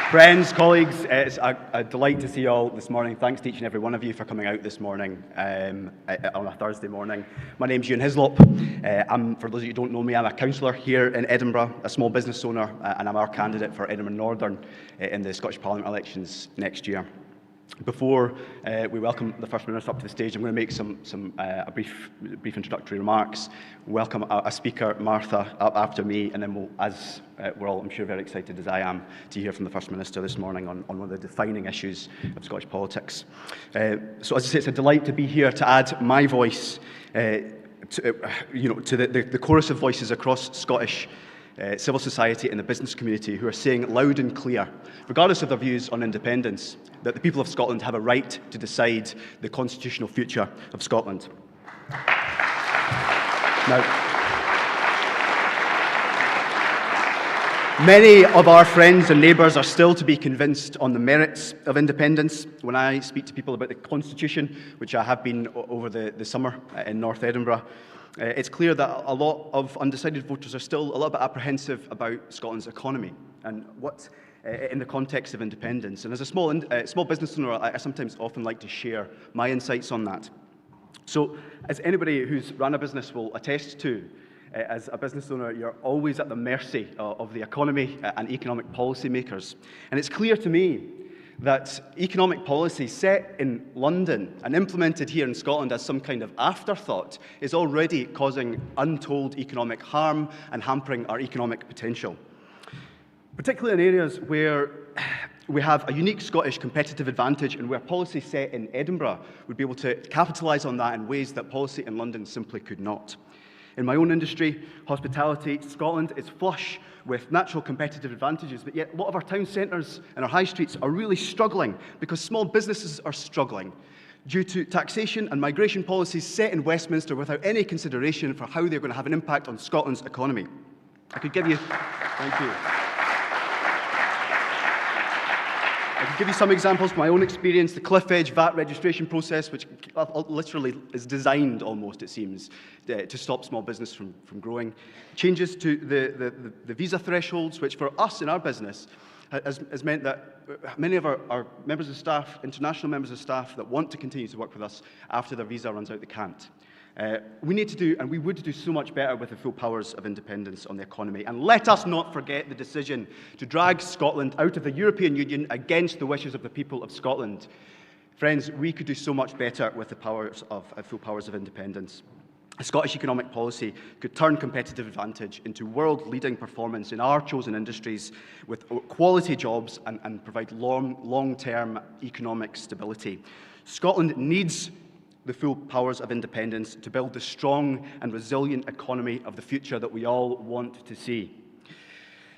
Friends, colleagues, it's a delight to see you all this morning. Thanks to each and every one of you for coming out this morning on a Thursday morning. My name's Ewan Hislop. For those of you who don't know me, I'm a councillor here in Edinburgh, a small business owner, and I'm our candidate for Edinburgh Northern in the Scottish Parliament elections next year. Before we welcome the First Minister up to the stage, I'm going to make a brief introductory remarks. Welcome a speaker, Martha, up after me, and then we'll, as we're all, I'm sure, very excited as I am to hear from the First Minister this morning on one of the defining issues of Scottish politics. So, as I say, it's a delight to be here to add my voice to the chorus of voices across Scottish civil society and the business community who are saying loud and clear, regardless of their views on independence, that the people of Scotland have a right to decide the constitutional future of Scotland. Now, many of our friends and neighbours are still to be convinced on the merits of independence. When I speak to people about the Constitution, which I have been over the summer in North Edinburgh, it's clear that a lot of undecided voters are still a little bit apprehensive about Scotland's economy and what, in the context of independence. And as a small business owner, I sometimes often like to share my insights on that. So, as anybody who's run a business will attest to, as a business owner, you're always at the mercy of the economy and economic policy makers. And it's clear to me that economic policy set in London and implemented here in Scotland as some kind of afterthought is already causing untold economic harm and hampering our economic potential. Particularly in areas where we have a unique Scottish competitive advantage and where policy set in Edinburgh would be able to capitalise on that in ways that policy in London simply could not. In my own industry, hospitality, Scotland is flush with natural competitive advantages, but yet a lot of our town centres and our high streets are really struggling because small businesses are struggling due to taxation and migration policies set in Westminster without any consideration for how they're going to have an impact on Scotland's economy. I could give you some examples from my own experience. The Cliff Edge VAT registration process, which literally is designed almost, it seems, to stop small business from growing. Changes to the visa thresholds, which for us in our business has meant that many of our members of staff, international members of staff that want to continue to work with us after their visa runs out, they can't. We need to do, and we would do so much better with the full powers of independence on the economy. And let us not forget the decision to drag Scotland out of the European Union against the wishes of the people of Scotland. Friends, we could do so much better with the powers of full powers of independence. A Scottish economic policy could turn competitive advantage into world-leading performance in our chosen industries with quality jobs and provide long-term economic stability. Scotland needs the full powers of independence to build the strong and resilient economy of the future that we all want to see.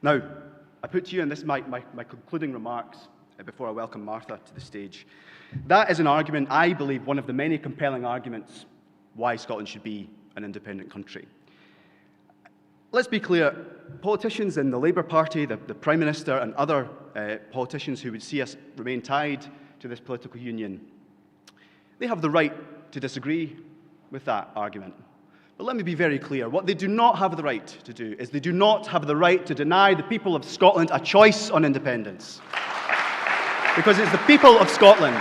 Now, I put to you, and this is my concluding remarks before I welcome Martha to the stage. That is an argument, I believe, one of the many compelling arguments why Scotland should be an independent country. Let's be clear, politicians in the Labour Party, the Prime Minister and other politicians who would see us remain tied to this political union, they have the right to disagree with that argument. But let me be very clear. What they do not have the right to do is they do not have the right to deny the people of Scotland a choice on independence. Because it's the people of Scotland,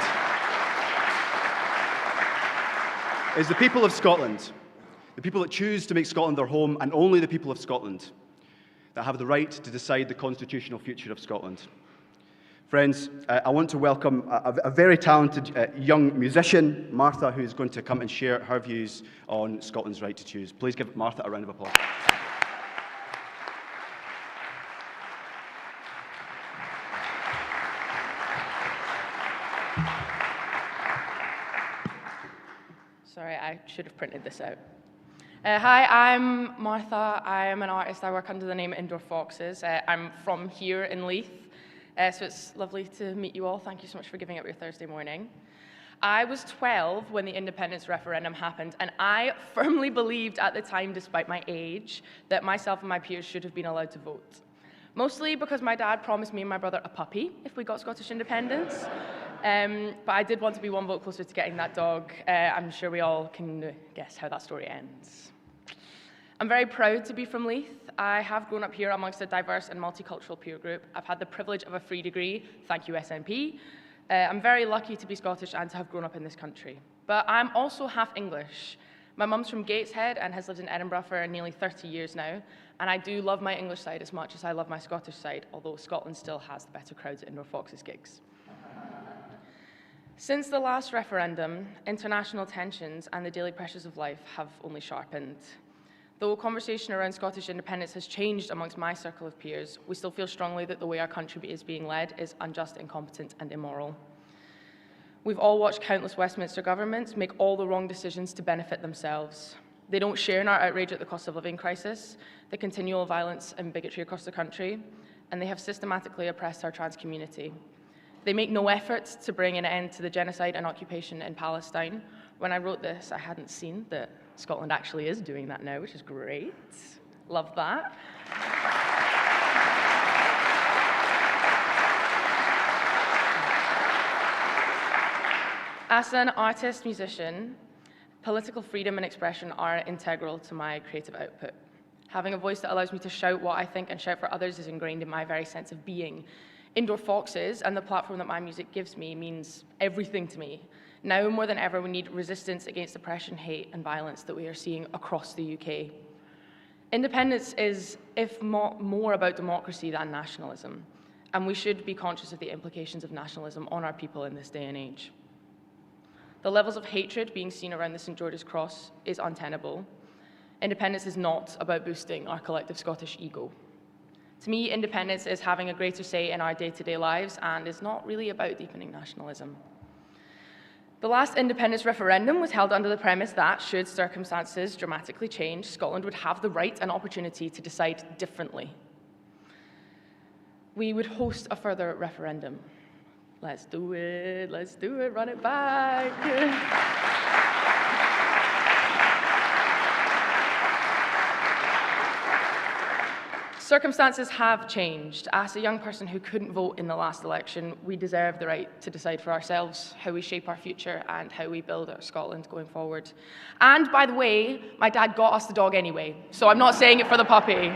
the people that choose to make Scotland their home, and only the people of Scotland, that have the right to decide the constitutional future of Scotland. Friends, I want to welcome a very talented young musician, Martha, who is going to come and share her views on Scotland's right to choose. Please give Martha a round of applause. Sorry, I should have printed this out. Hi, I'm Martha. I am an artist. I work under the name Indoor Foxes. I'm from here in Leith. So it's lovely to meet you all. Thank you so much for giving up your Thursday morning. I was 12 when the independence referendum happened, and I firmly believed at the time, despite my age, that myself and my peers should have been allowed to vote. Mostly because my dad promised me and my brother a puppy if we got Scottish independence. But I did want to be one vote closer to getting that dog. I'm sure we all can guess how that story ends. I'm very proud to be from Leith. I have grown up here amongst a diverse and multicultural peer group. I've had the privilege of a free degree, thank you SNP. I'm very lucky to be Scottish and to have grown up in this country. But I'm also half English. My mum's from Gateshead and has lived in Edinburgh for nearly 30 years now, and I do love my English side as much as I love my Scottish side, although Scotland still has the better crowds at Indoor Foxes gigs. Since the last referendum, international tensions and the daily pressures of life have only sharpened. Though conversation around Scottish independence has changed amongst my circle of peers, we still feel strongly that the way our country is being led is unjust, incompetent, and immoral. We've all watched countless Westminster governments make all the wrong decisions to benefit themselves. They don't share in our outrage at the cost of living crisis, the continual violence and bigotry across the country, and they have systematically oppressed our trans community. They make no effort to bring an end to the genocide and occupation in Palestine. When I wrote this, I hadn't seen that Scotland actually is doing that now, which is great. Love that. As an artist, musician, political freedom and expression are integral to my creative output. Having a voice that allows me to shout what I think and shout for others is ingrained in my very sense of being. Indoor Foxes and the platform that my music gives me means everything to me. Now more than ever, we need resistance against oppression, hate, and violence that we are seeing across the UK. Independence is, if more about democracy than nationalism, and we should be conscious of the implications of nationalism on our people in this day and age. The levels of hatred being seen around the St. George's Cross is untenable. Independence is not about boosting our collective Scottish ego. To me, independence is having a greater say in our day-to-day lives and is not really about deepening nationalism. The last independence referendum was held under the premise that, should circumstances dramatically change, Scotland would have the right and opportunity to decide differently. We would host a further referendum. Let's do it, run it back. Circumstances have changed. As a young person who couldn't vote in the last election, we deserve the right to decide for ourselves how we shape our future and how we build our Scotland going forward. And by the way, my dad got us the dog anyway, so I'm not saying it for the puppy.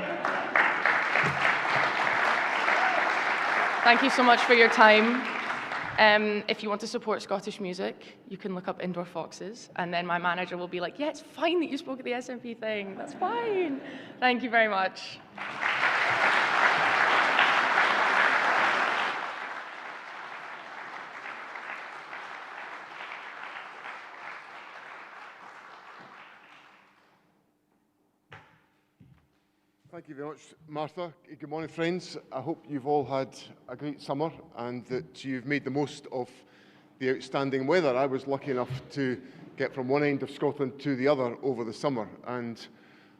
Thank you so much for your time. If you want to support Scottish music, you can look up Indoor Foxes, and then my manager will be like, yeah, it's fine that you spoke at the SNP thing. That's fine. Thank you very much. Thank you very much, Martha. Good morning, friends. I hope you've all had a great summer and that you've made the most of the outstanding weather. I was lucky enough to get from one end of Scotland to the other over the summer. And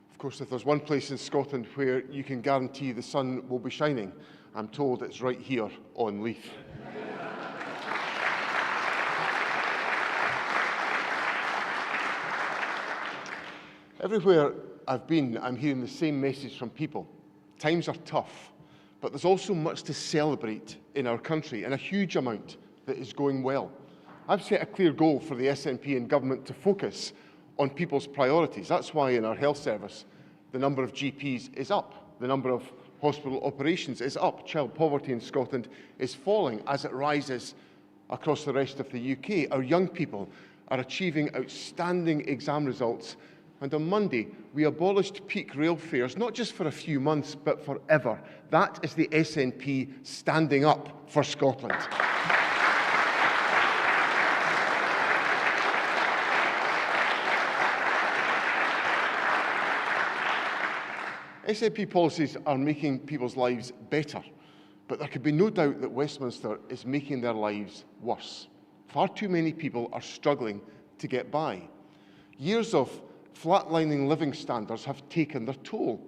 of course, if there's one place in Scotland where you can guarantee the sun will be shining, I'm told it's right here on Leith. Everywhere I've been, I'm hearing the same message from people. Times are tough, but there's also much to celebrate in our country and a huge amount that is going well. I've set a clear goal for the SNP and government to focus on people's priorities. That's why in our health service, the number of GPs is up, the number of hospital operations is up, child poverty in Scotland is falling as it rises across the rest of the UK. Our young people are achieving outstanding exam results. And on Monday, we abolished peak rail fares, not just for a few months, but forever. That is the SNP standing up for Scotland. SNP policies are making people's lives better, but there can be no doubt that Westminster is making their lives worse. Far too many people are struggling to get by. Years of flatlining living standards have taken their toll.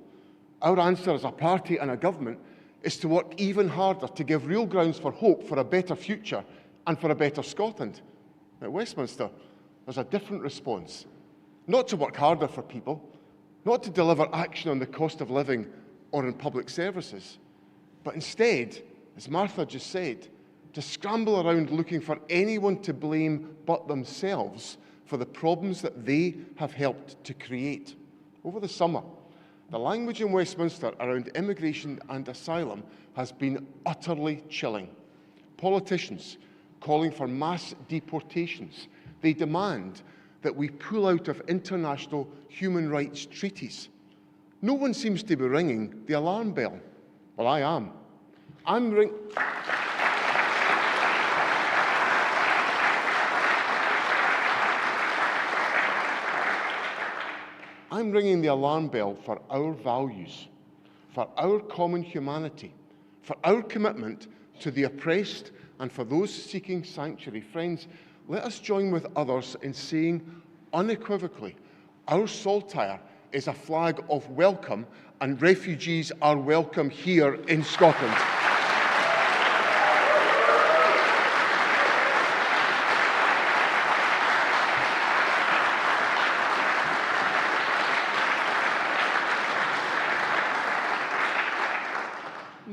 Our answer as a party and a government is to work even harder to give real grounds for hope for a better future and for a better Scotland. At Westminster, there's a different response. Not to work harder for people, not to deliver action on the cost of living or in public services, but instead, as Martha just said, to scramble around looking for anyone to blame but themselves for the problems that they have helped to create. Over the summer, The language in Westminster around immigration and asylum has been utterly chilling. Politicians calling for mass deportations. They demand that we pull out of international human rights treaties. No one seems to be ringing the alarm bell. Well, I am. I'm ringing the alarm bell for our values, for our common humanity, for our commitment to the oppressed and for those seeking sanctuary. Friends, let us join with others in saying unequivocally, our saltire is a flag of welcome, and refugees are welcome here in Scotland.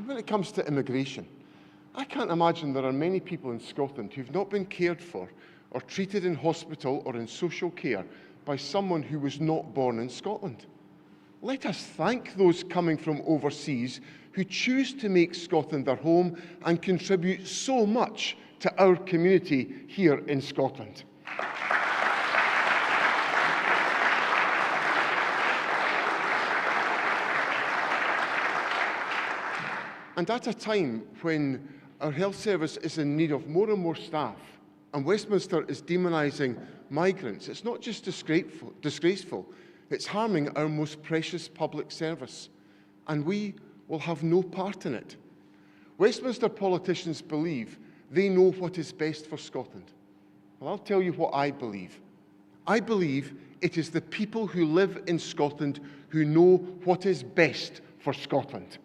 When it comes to immigration, I can't imagine there are many people in Scotland who've not been cared for or treated in hospital or in social care by someone who was not born in Scotland. Let us thank those coming from overseas who choose to make Scotland their home and contribute so much to our community here in Scotland. And at a time when our health service is in need of more and more staff, and Westminster is demonising migrants, it's not just disgraceful, it's harming our most precious public service, and we will have no part in it. Westminster politicians believe they know what is best for Scotland. Well, I'll tell you what I believe. I believe it is the people who live in Scotland who know what is best for Scotland.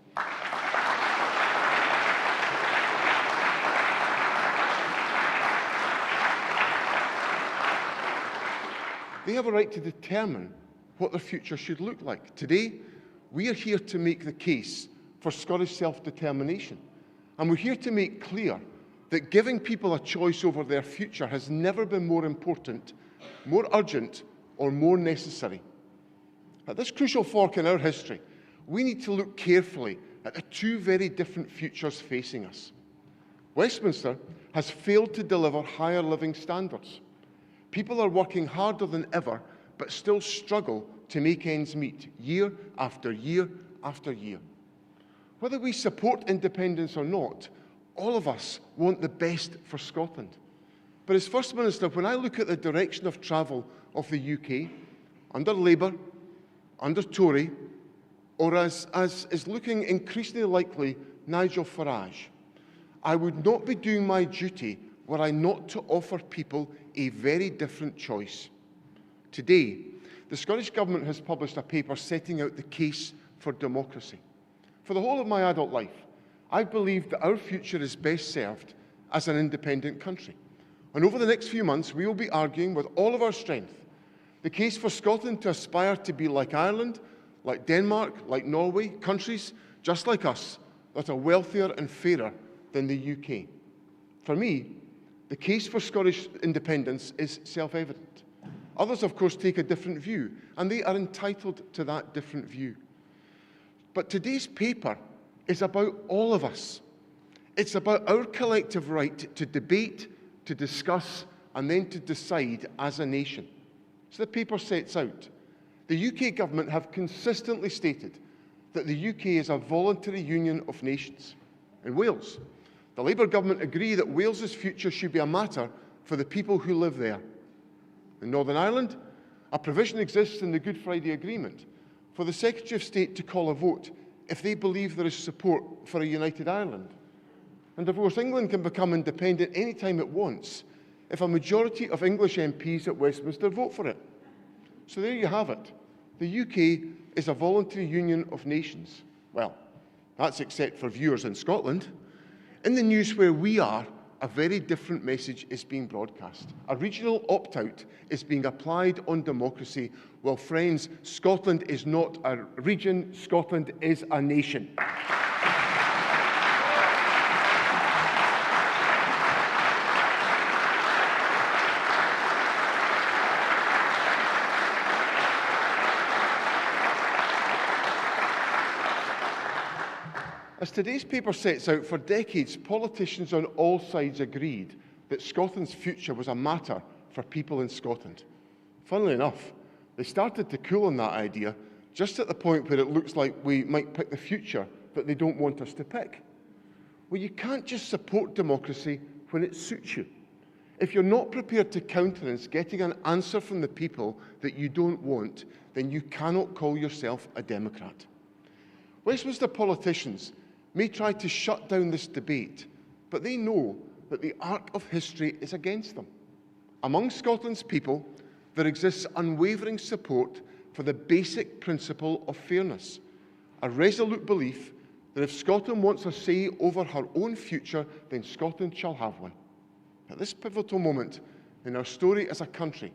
They have a right to determine what their future should look like. Today, we are here to make the case for Scottish self-determination. And we're here to make clear that giving people a choice over their future has never been more important, more urgent, or more necessary. At this crucial fork in our history, we need to look carefully at the two very different futures facing us. Westminster has failed to deliver higher living standards. People are working harder than ever, but still struggle to make ends meet year after year after year. Whether we support independence or not, all of us want the best for Scotland. But as First Minister, when I look at the direction of travel of the UK, under Labour, under Tory, or as is looking increasingly likely Nigel Farage, I would not be doing my duty were I not to offer people a very different choice. Today, the Scottish Government has published a paper setting out the case for democracy. For the whole of my adult life, I've believed that our future is best served as an independent country. And over the next few months, we will be arguing with all of our strength the case for Scotland to aspire to be like Ireland, like Denmark, like Norway, countries just like us that are wealthier and fairer than the UK. For me, the case for Scottish independence is self-evident. Others, of course, take a different view, and they are entitled to that different view. But today's paper is about all of us. It's about our collective right to debate, to discuss, and then to decide as a nation. So the paper sets out. The UK government have consistently stated that the UK is a voluntary union of nations. In Wales, the Labour government agree that Wales's future should be a matter for the people who live there. In Northern Ireland, a provision exists in the Good Friday Agreement for the Secretary of State to call a vote if they believe there is support for a united Ireland. And of course, England can become independent any time it wants if a majority of English MPs at Westminster vote for it. So there you have it. The UK is a voluntary union of nations. Well, that's except for viewers in Scotland. In the news where we are, a very different message is being broadcast. A regional opt-out is being applied on democracy. Well, friends, Scotland is not a region, Scotland is a nation. As today's paper sets out, for decades, politicians on all sides agreed that Scotland's future was a matter for people in Scotland. Funnily enough, they started to cool on that idea just at the point where it looks like we might pick the future that they don't want us to pick. Well, you can't just support democracy when it suits you. If you're not prepared to countenance getting an answer from the people that you don't want, then you cannot call yourself a Democrat. Westminster politicians may try to shut down this debate, but they know that the arc of history is against them. Among Scotland's people, there exists unwavering support for the basic principle of fairness, a resolute belief that if Scotland wants a say over her own future, then Scotland shall have one. At this pivotal moment in our story as a country,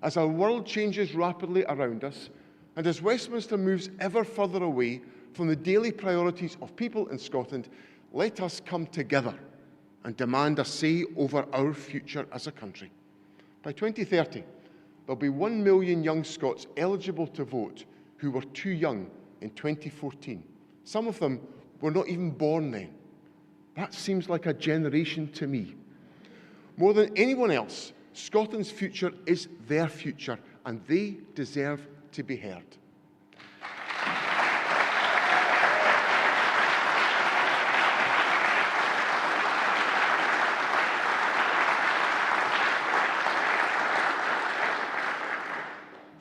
as our world changes rapidly around us, and as Westminster moves ever further away from the daily priorities of people in Scotland, let us come together and demand a say over our future as a country. By 2030, there'll be 1 million young Scots eligible to vote who were too young in 2014. Some of them were not even born then. That seems like a generation to me. More than anyone else, Scotland's future is their future, and they deserve to be heard.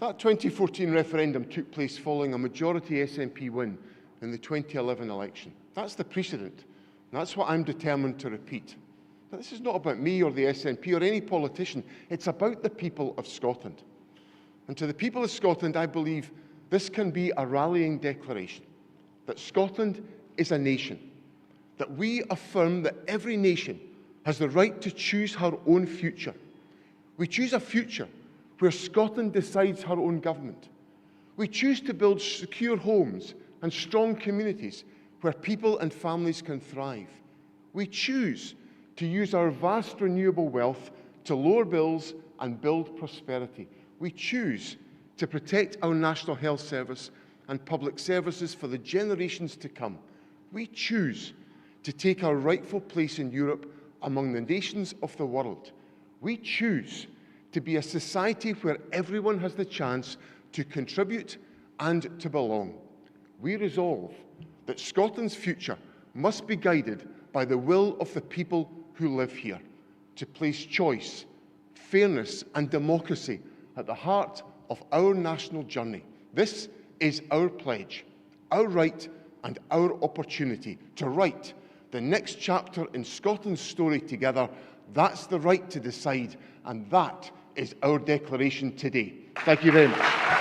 That 2014 referendum took place following a majority SNP win in the 2011 election. That's the precedent, and that's what I'm determined to repeat. But this is not about me or the SNP or any politician. It's about the people of Scotland. And to the people of Scotland, I believe this can be a rallying declaration, that Scotland is a nation, that we affirm that every nation has the right to choose her own future. We choose a future where Scotland decides her own government. We choose to build secure homes and strong communities where people and families can thrive. We choose to use our vast renewable wealth to lower bills and build prosperity. We choose to protect our National Health Service and public services for the generations to come. We choose to take our rightful place in Europe among the nations of the world. We choose to be a society where everyone has the chance to contribute and to belong. We resolve that Scotland's future must be guided by the will of the people who live here, to place choice, fairness and democracy at the heart of our national journey. This is our pledge, our right and our opportunity to write the next chapter in Scotland's story together. That's the right to decide, and that is our declaration today. Thank you very much.